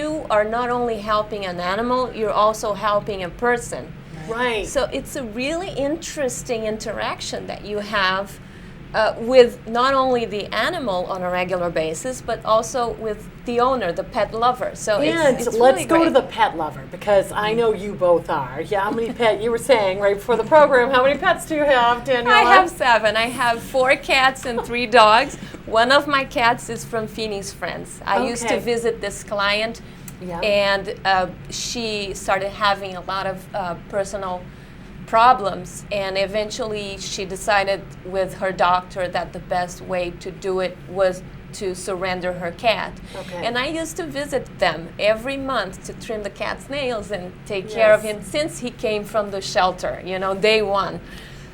you are not only helping an animal, you're also helping a person. Right. So it's a really interesting interaction that you have with not only the animal on a regular basis, but also with the owner, the pet lover. So and it's let's really go to great. the pet lover, because I know you both are. Yeah, how many pets? You were saying right before the program, how many pets do you have, Daniela? I have 7. I have 4 cats and 3 dogs. One of my cats is from Phinney's friends. I used to Okay. visit this client, Yeah. and she started having a lot of personal problems, and eventually she decided with her doctor that the best way to do it was to surrender her cat. Okay. And I used to visit them every month to trim the cat's nails and take care of him since he came from the shelter, day one.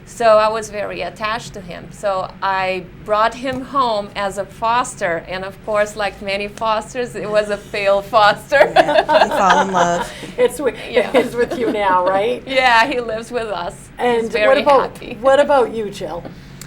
So I was very attached to him. So I brought him home as a foster, and of course, like many fosters, it was a failed foster. You fall in love. It's with you now, right? Yeah, he lives with us. And He's very what happy. about you, Jill?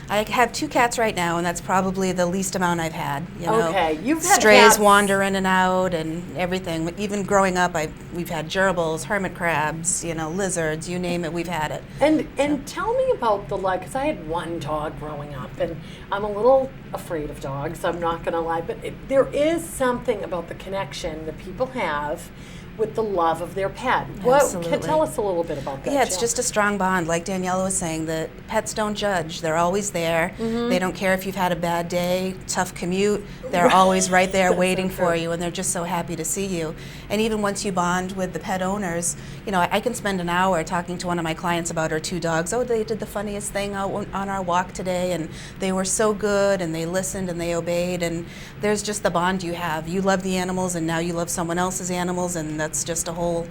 I have 2 cats right now, and that's probably the least amount I've had. Okay, you've had strays cats. wander in and out, and everything. Even growing up, we've had gerbils, hermit crabs, lizards. You name it, we've had it. And tell me about because I had one dog growing up, and I'm a little afraid of dogs, I'm not going to lie, but there is something about the connection that people have with the love of their pet. Absolutely. Tell us a little bit about that, Yeah, it's Jill. just a strong bond. Like Daniela was saying, the pets don't judge. They're always there. They don't care if you've had a bad day, tough commute. They're always right there waiting for you, and they're just so happy to see you. And even once you bond with the pet owners, I can spend an hour talking to one of my clients about her 2 dogs. Oh, they did the funniest thing out on our walk today, and they were so good, and they listened, and they obeyed, and there's just the bond you have. You love the animals, and now you love someone else's animals, and that's just a whole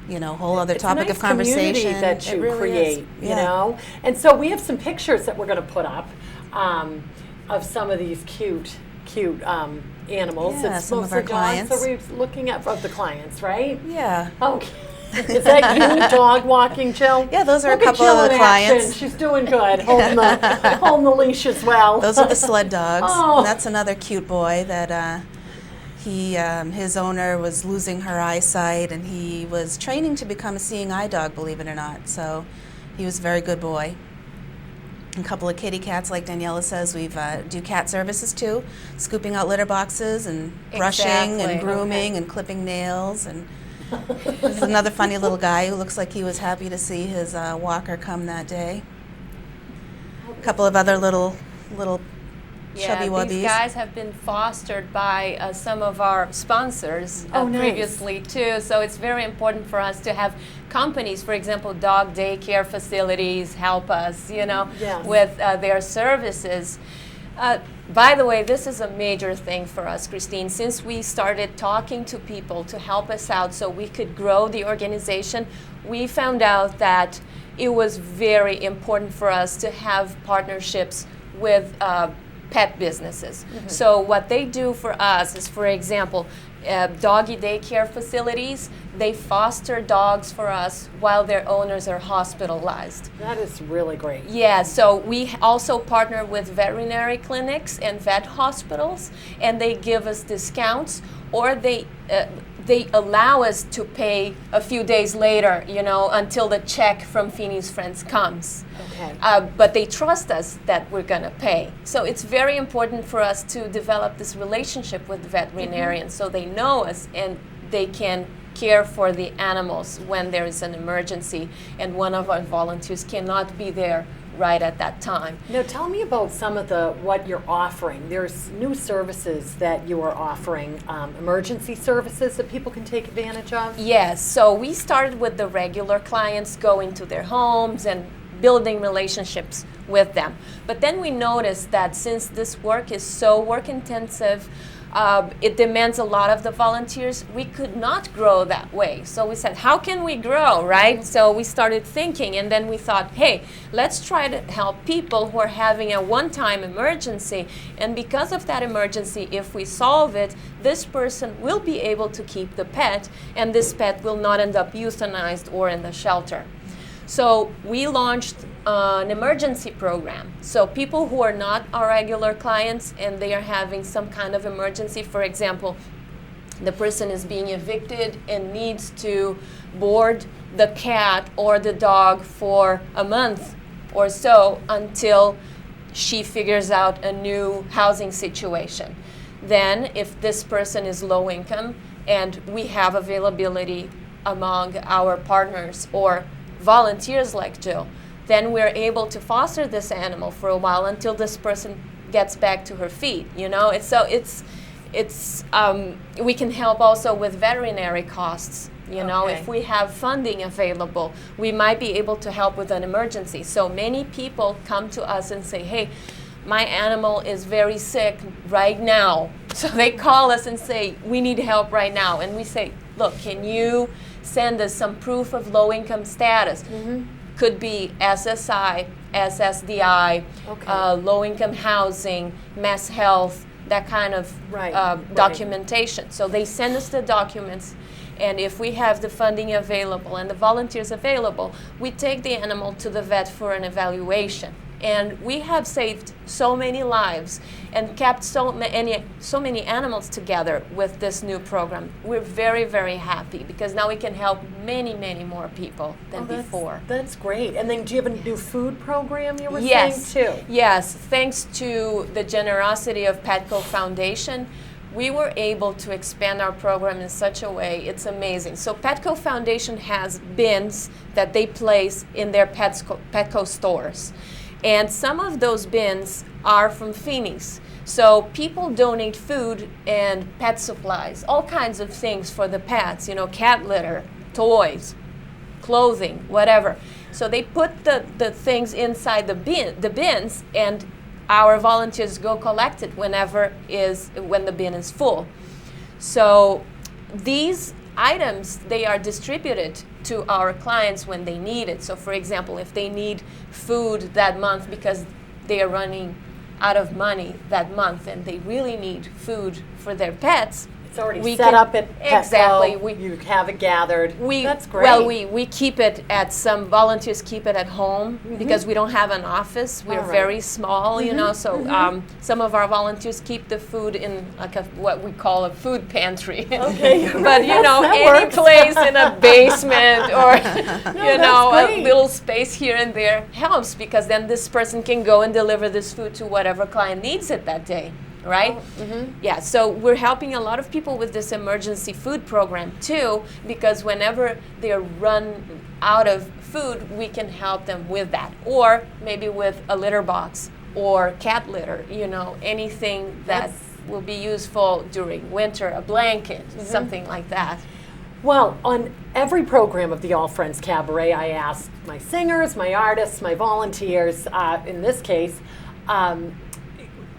other It's topic a nice of conversation community that It you really create, is. you Yeah. know. And so we have some pictures that we're going to put up of some of these cute animals. Yeah, It's some of mostly our dogs, clients. So we're looking at of the clients, right? Yeah. Okay. Is that you dog walking, Jill? Yeah, those are Look a at couple Jill of the in action. clients. She's doing good, holding the leash as well. Those are the sled dogs. Oh. And that's another cute boy that his owner was losing her eyesight, and he was training to become a seeing eye dog, believe it or not. So he was a very good boy. A couple of kitty cats, like Daniela says, we've do cat services too, scooping out litter boxes and brushing Exactly. and grooming and clipping nails. And this is another funny little guy who looks like he was happy to see his walker come that day. A couple of other little chubby wubbies. These guys have been fostered by some of our sponsors Nice. previously too. So it's very important for us to have companies, for example, dog daycare facilities, help us, Yes. with their services. By the way, this is a major thing for us, Krystyne. Since we started talking to people to help us out so we could grow the organization, we found out that it was very important for us to have partnerships with pet businesses. So what they do for us is, for example, doggy daycare facilities, they foster dogs for us while their owners are hospitalized. That is really great. Yeah, so we also partner with veterinary clinics and vet hospitals, and they give us discounts, or they allow us to pay a few days later, until the check from Phinney's friends comes. Okay. But they trust us that we're going to pay. So it's very important for us to develop this relationship with the veterinarians so they know us and they can care for the animals when there is an emergency and one of our volunteers cannot be there right at that time. Now tell me about some of what you're offering. There's new services that you are offering, emergency services that people can take advantage of? Yes, so we started with the regular clients, going to their homes and building relationships with them. But then we noticed that since this work is so work intensive, it demands a lot of the volunteers, we could not grow that way. So we said, how can we grow, right? So we started thinking, and then we thought, hey, let's try to help people who are having a one-time emergency. And because of that emergency, if we solve it, this person will be able to keep the pet, and this pet will not end up euthanized or in the shelter. So we launched an emergency program. So people who are not our regular clients and they are having some kind of emergency, for example, the person is being evicted and needs to board the cat or the dog for a month or so until she figures out a new housing situation. Then, if this person is low income and we have availability among our partners or volunteers like Jill, then we're able to foster this animal for a while until this person gets back to her feet. You know, we can help also with veterinary costs. You know, Okay. if we have funding available, we might be able to help with an emergency. So many people come to us and say, hey, my animal is very sick right now. So they call us and say, we need help right now. And we say, look, can you send us some proof of low income status? Could be SSI, SSDI, Okay. low income housing, mass health, that kind of Right, documentation. So they send us the documents, and if we have the funding available and the volunteers available, we take the animal to the vet for an evaluation. And we have saved so many lives and kept so many animals together with this new program. We're very, very happy because now we can help many, many more people than before. That's great. And then do you have a new food program you were Yes, saying too? yes. Thanks to the generosity of Petco Foundation, we were able to expand our program in such a way, it's amazing. So Petco Foundation has bins that they place in their Petco stores. And some of those bins are from Phinney's. So people donate food and pet supplies, all kinds of things for the pets, you know, cat litter, toys, clothing, whatever. So they put the things inside the bins, and our volunteers go collect it when the bin is full. So these items, they are distributed to our clients when they need it. So for example, if they need food that month because they are running out of money that month and they really need food for their pets, It's already we set can- up at Petco. exactly. You have it gathered. That's great. Well, we keep it at some volunteers keep it at home because we don't have an office. We're All right. very small, you know. So some of our volunteers keep the food in like what we call a food pantry. Okay. But you know, That any works. place in a basement or you know that's a great. little space here and there helps because then this person can go and deliver this food to whatever client needs it that day. Right? Yeah, so we're helping a lot of people with this emergency food program too, because whenever they're run out of food, we can help them with that. Or maybe with a litter box or cat litter, you know, anything that will be useful during winter, a blanket, something like that. Well, on every program of the All Friends Cabaret, I ask my singers, my artists, my volunteers, in this case,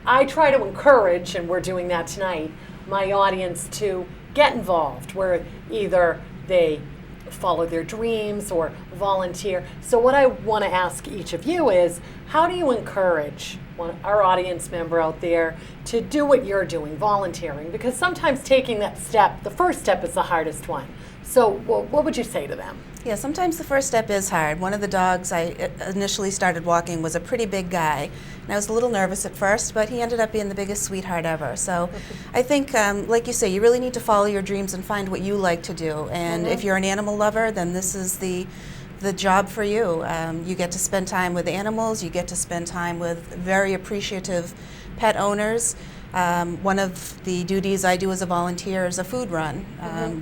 I try to encourage, and we're doing that tonight, my audience to get involved, where either they follow their dreams or volunteer. So what I want to ask each of you is, how do you encourage our audience member out there to do what you're doing, volunteering? Because sometimes taking that step, the first step is the hardest one. So what would you say to them? Yeah, sometimes the first step is hard. One of the dogs I initially started walking was a pretty big guy. And I was a little nervous at first, but he ended up being the biggest sweetheart ever. So I think, like you say, you really need to follow your dreams and find what you like to do. And if you're an animal lover, then this is the job for you. You get to spend time with animals. You get to spend time with very appreciative pet owners. One of the duties I do as a volunteer is a food run.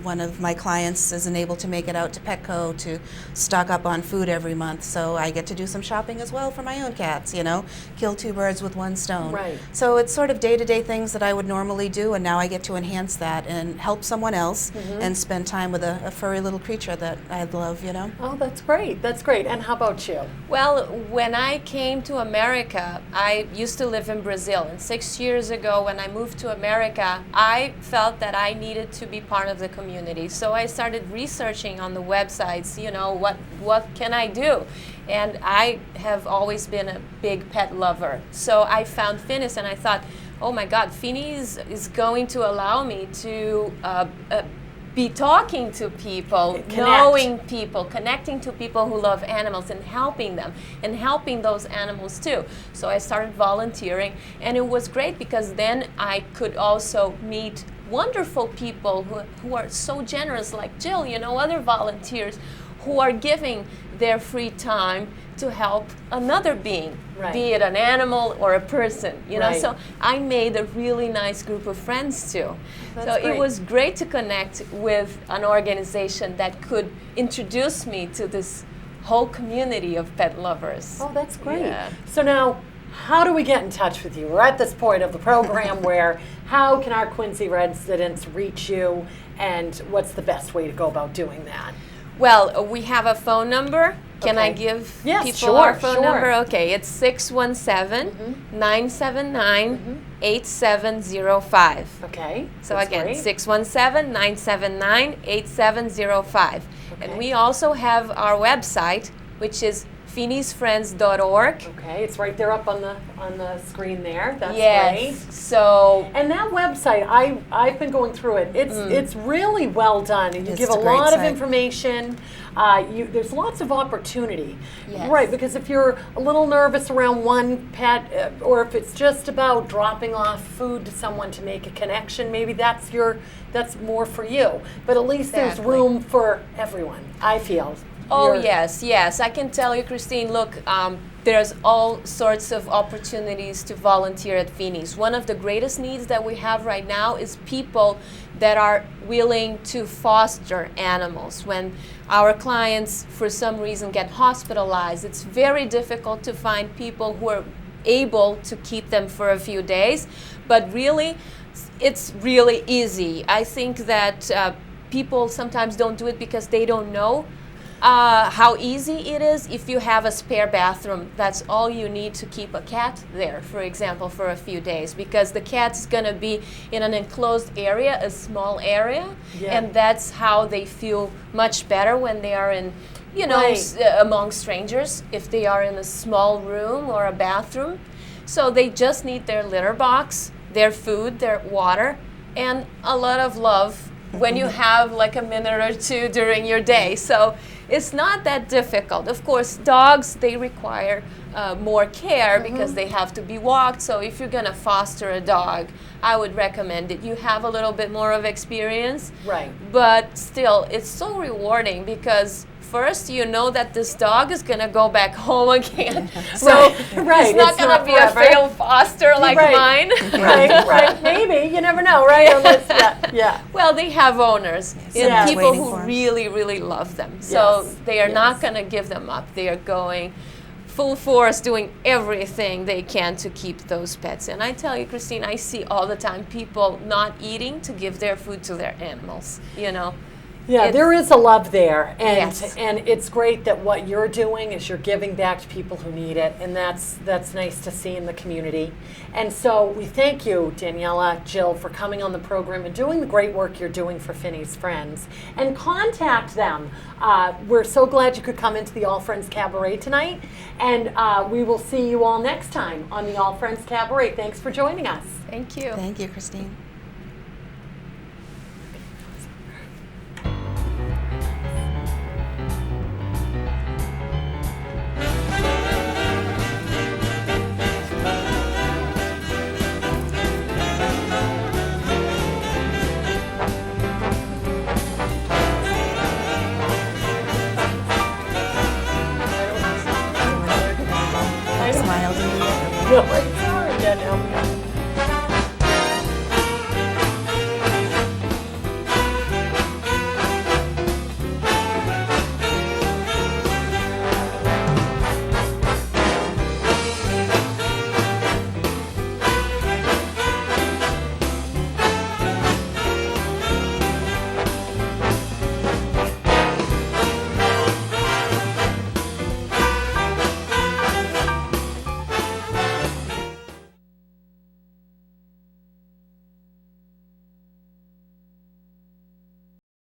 One of my clients isn't able to make it out to Petco to stock up on food every month, so I get to do some shopping as well for my own cats, you know, kill two birds with one stone. Right. So it's sort of day-to-day things that I would normally do, and now I get to enhance that and help someone else and spend time with a furry little creature that I love, you know. Oh, that's great. That's great. And how about you? Well, when I came to America, I used to live in Brazil, and 6 years ago when I moved to America, I felt that I needed to be part of the community. So I started researching on the websites, you know, what can I do? And I have always been a big pet lover. So I found Phinney's and I thought, oh my God, Phinney's is going to allow me to be talking to people, Connect. knowing people, connecting to people who love animals and helping them and helping those animals too. So I started volunteering, and it was great because then I could also meet wonderful people who are so generous, like Jill, other volunteers who are giving their free time to help another being, Right. be it an animal or a person, Right. So I made a really nice group of friends too. That's So great. it was great to connect with an organization that could introduce me to this whole community of pet lovers. Oh, that's great. Yeah. So now, how do we get in touch with you? We're at this point of the program where how can our Quincy residents reach you, and what's the best way to go about doing that? Well, we have a phone number. Can I Okay. give Yes, people sure, our phone sure. number? Okay, it's 617-979-8705. Okay. So that's again, great. 617-979-8705. Okay. And we also have our website, which is phinnysfriends.org. Okay, it's right there up on the screen there. That's Yes. great. So And that website, I've been going through it. It's really well done, and you It's give a a great lot of site. information. There's lots of opportunity, Yes. right? Because if you're a little nervous around one pet, or if it's just about dropping off food to someone to make a connection, maybe that's more for you. But at least there's Exactly. room for everyone, I feel. Oh, You're- yes. I can tell you, Krystyne, look, there's all sorts of opportunities to volunteer at Phinney's. One of the greatest needs that we have right now is people that are willing to foster animals. When our clients, for some reason, get hospitalized, it's very difficult to find people who are able to keep them for a few days. But really, it's really easy. I think that people sometimes don't do it because they don't know how easy it is. If you have a spare bathroom, that's all you need to keep a cat there, for example, for a few days, because the cat's going to be in an enclosed area, a small area, Yeah. and that's how they feel much better when they are in, Right. among strangers, if they are in a small room or a bathroom. So they just need their litter box, their food, their water, and a lot of love when you have like a minute or two during your day. So it's not that difficult. Of course, dogs, they require more care because they have to be walked. So if you're gonna foster a dog, I would recommend that you have a little bit more of experience. Right. But still, it's so rewarding because first, you know that this dog is going to go back home again. So Right. it's not It's going not to be forever. a failed foster like Right. mine. right. Maybe, you never know, right? Unless, yeah. Well, they have owners and someone's people waiting who for 'em. really, really love them. So Yes, they are not yes. going to give them up. They are going full force, doing everything they can to keep those pets. And I tell you, Krystyne, I see all the time people not eating to give their food to their animals, Yeah, It's- there is a love there, and Yes. and it's great that what you're doing is you're giving back to people who need it, and that's nice to see in the community. And so we thank you, Daniela, Jill, for coming on the program and doing the great work you're doing for Phinney's Friends. And contact them. We're so glad you could come into the All Friends Cabaret tonight, and we will see you all next time on the All Friends Cabaret. Thanks for joining us. Thank you. Thank you, Krystyne. Smiled in the air. Really?